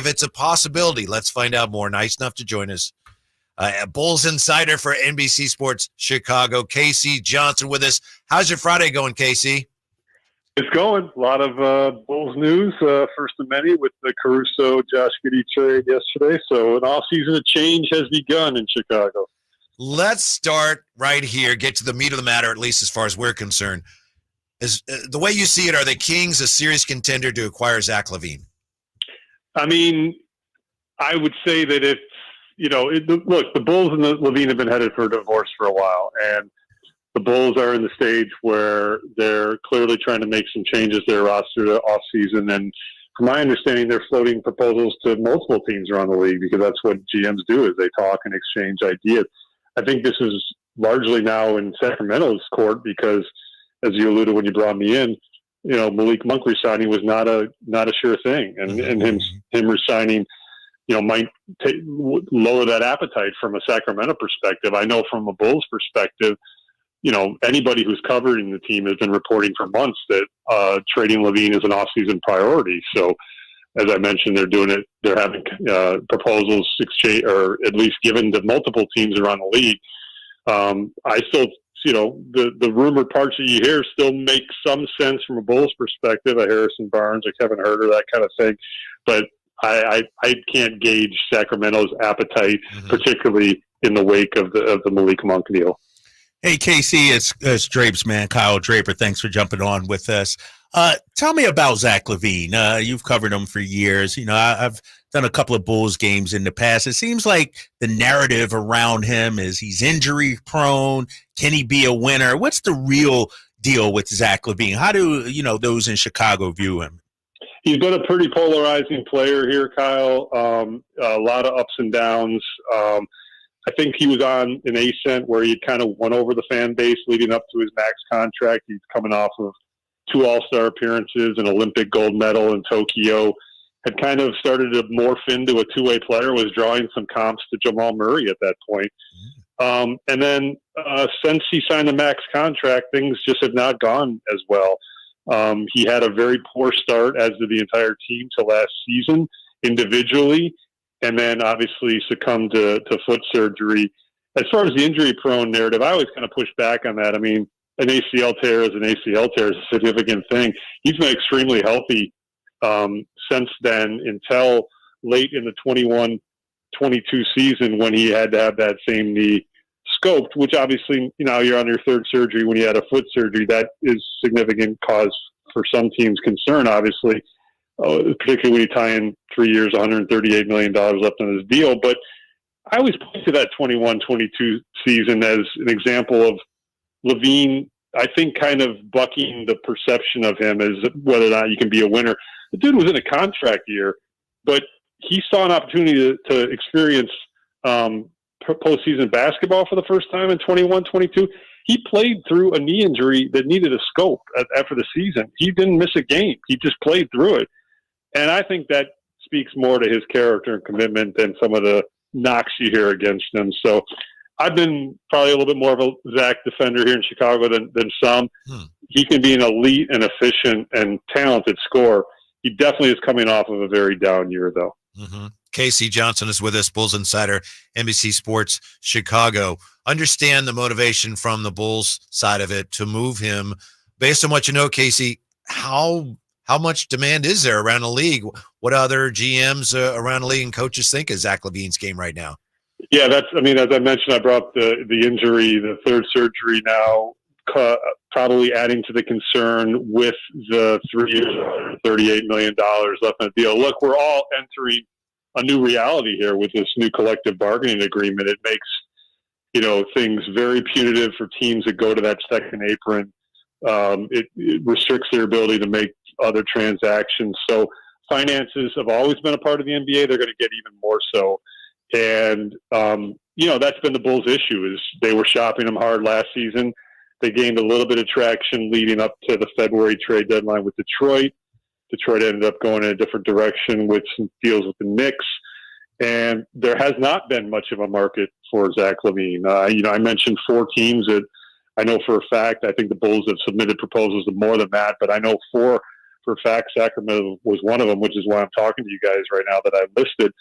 if it's a possibility. Let's find out more. Nice enough to join us. Bulls insider for NBC Sports Chicago, Casey Johnson with us. How's your Friday going, Casey? It's going. A lot of Bulls news, first of many, with the Caruso Josh Giddey trade yesterday. So an off-season of change has begun in Chicago. Let's start right here, get to the meat of the matter, at least as far as we're concerned. Is the way you see it, are the Kings a serious contender to acquire Zach Lavine? I mean, I would say that if, look, the Bulls and the Lavine have been headed for a divorce for a while, and the Bulls are in the stage where they're clearly trying to make some changes to their roster to offseason. And from my understanding, they're floating proposals to multiple teams around the league because that's what GMs do, is they talk and exchange ideas. I think this is largely now in Sacramento's court because, as you alluded when you brought me in, Malik Monk resigning was not a sure thing, and him resigning, might lower that appetite from a Sacramento perspective. I know from a Bulls perspective, anybody who's covering the team has been reporting for months that trading Lavine is an off-season priority. So, as I mentioned, they're doing it. They're having proposals exchange, or at least given to multiple teams around the league. I still, the rumored parts that you hear still make some sense from a Bulls perspective, a Harrison Barnes, a Kevin Huerter, that kind of thing. But I can't gauge Sacramento's appetite, particularly in the wake of the Malik Monk deal. Hey, Casey, it's Drape's man, Kyle Draper. Thanks for jumping on with us. Tell me about Zach Lavine. You've covered him for years. I've done a couple of Bulls games in the past. It seems like the narrative around him is he's injury prone. Can he be a winner? What's the real deal with Zach Lavine? How do, those in Chicago view him? He's been a pretty polarizing player here, Kyle. A lot of ups and downs. I think he was on an ascent where he kind of won over the fan base leading up to his max contract. He's coming off of 2 All-Star appearances, an Olympic gold medal in Tokyo, had kind of started to morph into a two-way player, was drawing some comps to Jamal Murray at that point. And then since he signed the max contract, things just have not gone as well. He had a very poor start, as did the entire team, to last season individually, and then obviously succumbed to foot surgery. As far as the injury-prone narrative, I always kind of push back on that. I mean, an ACL tear is an ACL tear is a significant thing. He's been extremely healthy since then until late in the 21-22 season when he had to have that same knee scoped, which obviously, you're on your third surgery when you had a foot surgery. That is significant cause for some teams concern, obviously, particularly when you tie in 3 years, $138 million left on his deal. But I always point to that 21-22 season as an example of Lavine, I think, kind of bucking the perception of him as whether or not you can be a winner. The dude was in a contract year, but he saw an opportunity to experience postseason basketball for the first time in 21-22. He played through a knee injury that needed a scope after the season. He didn't miss a game. He just played through it. And I think that speaks more to his character and commitment than some of the knocks you hear against him. So I've been probably a little bit more of a Zach defender here in Chicago than some. He can be an elite and efficient and talented scorer. He definitely is coming off of a very down year, though. Casey Johnson is with us, Bulls insider, NBC Sports Chicago. Understand the motivation from the Bulls side of it to move him. Based on what you know, Casey, how much demand is there around the league? What other GMs around the league and coaches think of Zach Lavine's game right now? Yeah, as I mentioned, I brought up the injury, the third surgery now, probably adding to the concern with the 3 years, $38 million left in the deal. Look, we're all entering a new reality here with this new collective bargaining agreement. It makes, things very punitive for teams that go to that second apron. It restricts their ability to make other transactions. So finances have always been a part of the NBA. They're going to get even more so. And, that's been the Bulls' issue, is they were shopping him hard last season. They gained a little bit of traction leading up to the February trade deadline with Detroit. Detroit ended up going in a different direction with some deals with the Knicks. And there has not been much of a market for Zach Lavine. I mentioned 4 teams that I know for a fact. I think the Bulls have submitted proposals of more than that, but I know 4 for a fact Sacramento was one of them, which is why I'm talking to you guys right now that I've listed.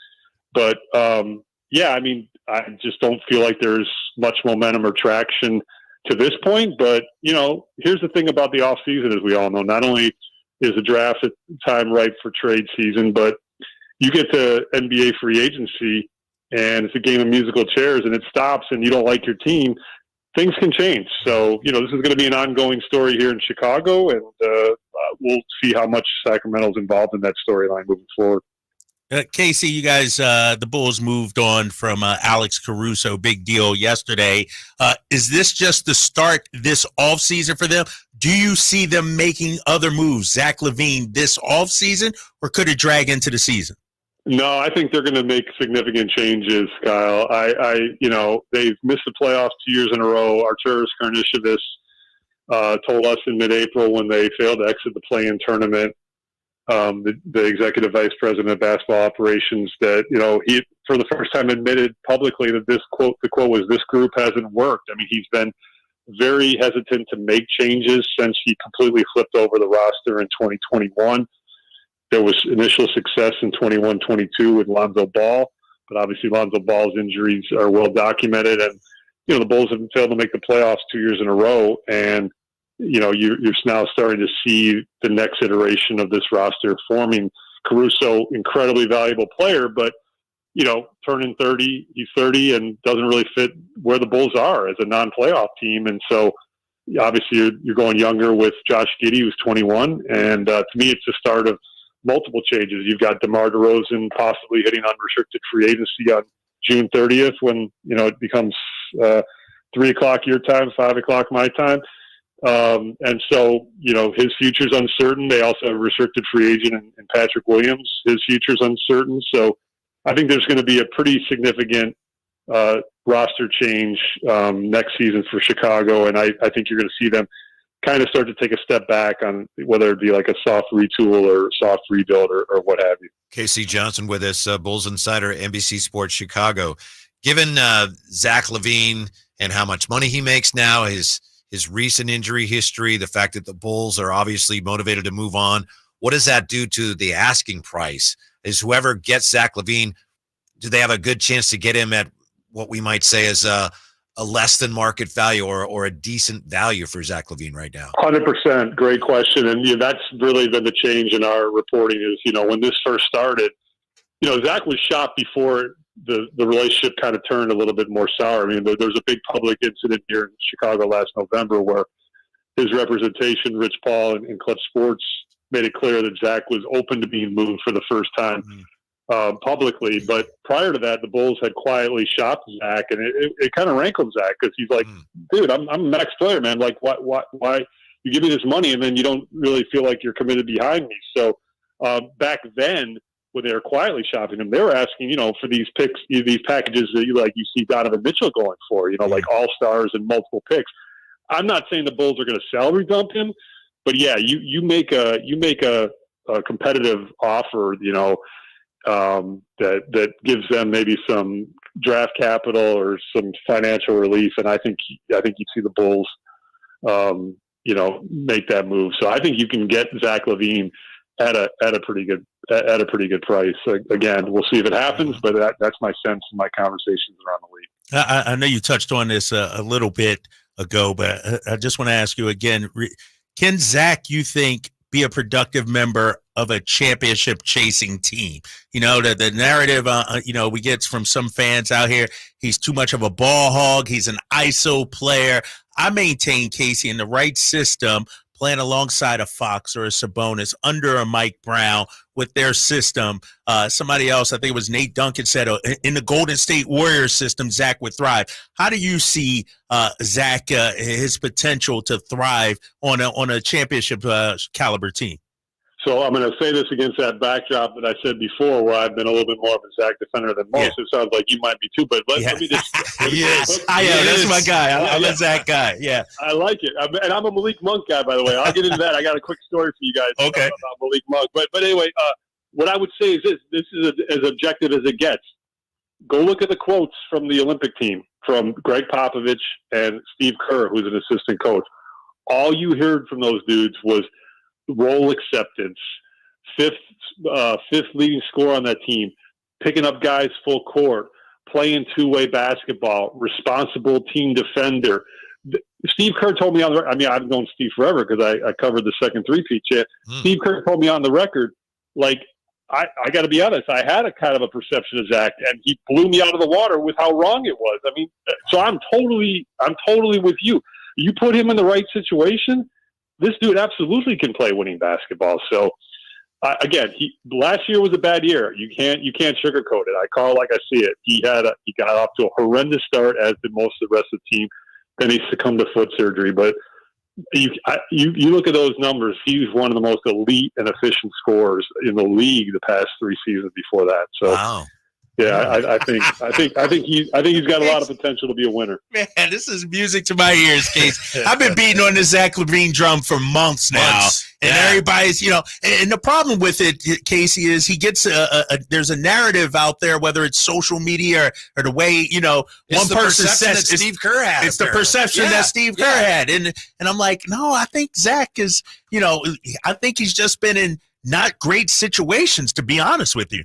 But yeah, I mean, I just don't feel like there's much momentum or traction to this point. But, you know, here's the thing about the offseason, as we all know. Not only is the draft time ripe for trade season, but you get to NBA free agency, and it's a game of musical chairs, and it stops, and you don't like your team, things can change. So, you know, this is going to be an ongoing story here in Chicago, and we'll see how much Sacramento's involved in that storyline moving forward. Casey, you guys, the Bulls moved on from Alex Caruso, big deal yesterday. Is this just the start this offseason for them? Do you see them making other moves, Zach Lavine, this offseason, or could it drag into the season? No, I think they're going to make significant changes, Kyle. You know, they've missed the playoffs 2 years in a row. Arturas Karnisovas told us in mid-April when they failed to exit the play-in tournament, the executive vice president of basketball operations, that, you know, he for the first time admitted publicly that the quote was, "This group hasn't worked." I mean, he's been very hesitant to make changes since he completely flipped over the roster in 2021. There was initial success in 21-22 with Lonzo Ball, but obviously Lonzo Ball's injuries are well documented, and, you know, the Bulls have failed to make the playoffs 2 years in a row, and, you know, you're now starting to see the next iteration of this roster forming. Caruso, incredibly valuable player, but, you know, turning 30, he's 30 and doesn't really fit where the Bulls are as a non-playoff team. And so obviously you're going younger with Josh Giddey, who's 21. And to me, it's the start of multiple changes. You've got DeMar DeRozan possibly hitting unrestricted free agency on June 30th when, you know, it becomes 3 o'clock your time, 5 o'clock my time. And so, you know, his future's uncertain. They also have a restricted free agent in Patrick Williams. His future's uncertain. So I think there's going to be a pretty significant roster change next season for Chicago. And I think you're going to see them kind of start to take a step back on whether it be like a soft retool or soft rebuild or what have you. Casey Johnson with us, Bulls Insider, NBC Sports Chicago. Given Zach Lavine and how much money he makes now, his recent injury history, the fact that the Bulls are obviously motivated to move on, what does that do to the asking price? Is whoever gets Zach Lavine, do they have a good chance to get him at what we might say is a less than market value or a decent value for Zach Lavine right now? 100%. Great question. And yeah, that's really been the change in our reporting is, you know, when this first started, you know, Zach was shot before the relationship kind of turned a little bit more sour. I mean, there's a big public incident here in Chicago last November where his representation, Rich Paul and Clutch Sports, made it clear that Zach was open to being moved for the first time publicly. But prior to that, the Bulls had quietly shopped Zach, and it kind of rankled Zach because he's like, dude, I'm a max player, man. Like, why you give me this money and then you don't really feel like you're committed behind me? So back then, when they were quietly shopping him, they were asking, you know, for these picks, these packages that you see Donovan Mitchell going for, you know, like all-stars and multiple picks. I'm not saying the Bulls are going to salary dump him, but yeah, you make a competitive offer, you know, that gives them maybe some draft capital or some financial relief, and I think you'd see the Bulls, you know, make that move. So I think you can get Zach Lavine at a pretty good price. Again, we'll see if it happens, but that's my sense in my conversations around the league. I know you touched on this a little bit ago, but I just want to ask you again, can Zach, you think, be a productive member of a championship chasing team? You know, the narrative, you know, we get from some fans out here, he's too much of a ball hog. He's an ISO player. I maintain, Casey, in the right system, playing alongside a Fox or a Sabonis under a Mike Brown with their system. Somebody else, I think it was Nate Duncan, said in the Golden State Warriors system, Zach would thrive. How do you see Zach, his potential to thrive on a championship caliber team? So I'm going to say this against that backdrop that I said before, where I've been a little bit more of a Zach defender than most. Yeah. It sounds like you might be too, but let me just. Yes, I am. That's my guy. I'm a Zach guy. Yeah, I like it, and I'm a Malik Monk guy, by the way. I'll get into that. I got a quick story for you guys about Malik Monk. But anyway, what I would say is this: this is as objective as it gets. Go look at the quotes from the Olympic team, from Greg Popovich and Steve Kerr, who's an assistant coach. All you heard from those dudes was, role acceptance, fifth leading scorer on that team, picking up guys full court, playing two-way basketball, responsible team defender. Steve Kerr told me I've known Steve forever because I covered the second three-peat chip. Steve Kerr told me on the record, like, I got to be honest, I had a kind of a perception of Zach, and he blew me out of the water with how wrong it was. I mean, so I'm totally with you. You put him in the right situation, this dude absolutely can play winning basketball. So, again, last year was a bad year. You can't sugarcoat it. I call it like I see it. He got off to a horrendous start, as did most of the rest of the team. Then he succumbed to foot surgery. But you look at those numbers. He's one of the most elite and efficient scorers in the league the past 3 seasons before that. So, wow. Yeah, I think he's got a lot of potential to be a winner. Man, this is music to my ears, Case. I've been beating on the Zach Lavine drum for months now, and everybody's, and the problem with it, Casey, is he gets there's a narrative out there, whether it's social media or the way one person says that Steve Kerr had. It's the perception that Steve Kerr had, and I'm like, no, I think Zach is, I think he's just been in not great situations, to be honest with you.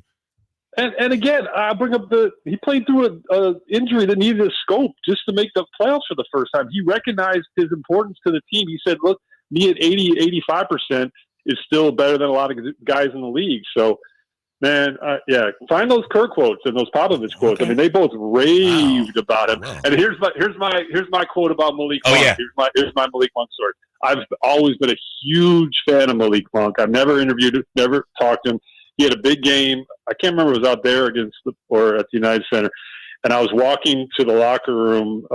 And again, I bring up he played through a injury that needed a scope just to make the playoffs for the first time. He recognized his importance to the team. He said, look, me at 85% is still better than a lot of guys in the league. So, man, find those Kerr quotes and those Popovich quotes. Okay. I mean, they both raved about him. Wow. And here's my quote about Malik Monk. Yeah. Here's my Malik Monk story. I've always been a huge fan of Malik Monk. I've never interviewed him, never talked to him. He had a big game. I can't remember if it was out there or at the United Center. And I was walking to the locker room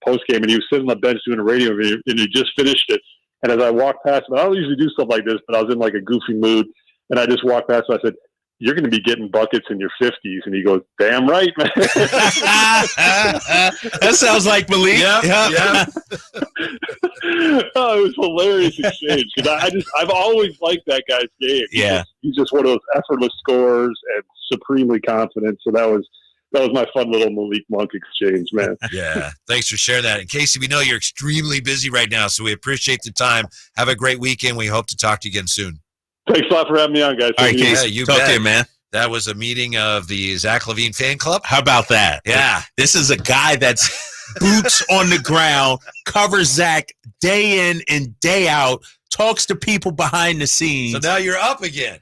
post game, and he was sitting on the bench doing a radio interview, and he just finished it. And as I walked past him, I don't usually do stuff like this, but I was in like a goofy mood, and I just walked past him. I said, "You're going to be getting buckets in your 50s." And he goes, "Damn right, man." That sounds like Malik. Yeah. Oh, it was hilarious exchange because I've always liked that guy's game. He's just one of those effortless scorers and supremely confident. So that was my fun little Malik Monk exchange, man. Yeah, thanks for sharing that. And Casey, we know you're extremely busy right now, so we appreciate the time. Have a great weekend. We hope to talk to you again soon. Thanks a lot for having me on, guys. All right, Casey, you talk bet. to you, man. That was a meeting of the Zach Lavine fan club. How about that? Yeah. This is a guy that's boots on the ground, covers Zach day in and day out, talks to people behind the scenes. So now you're up again.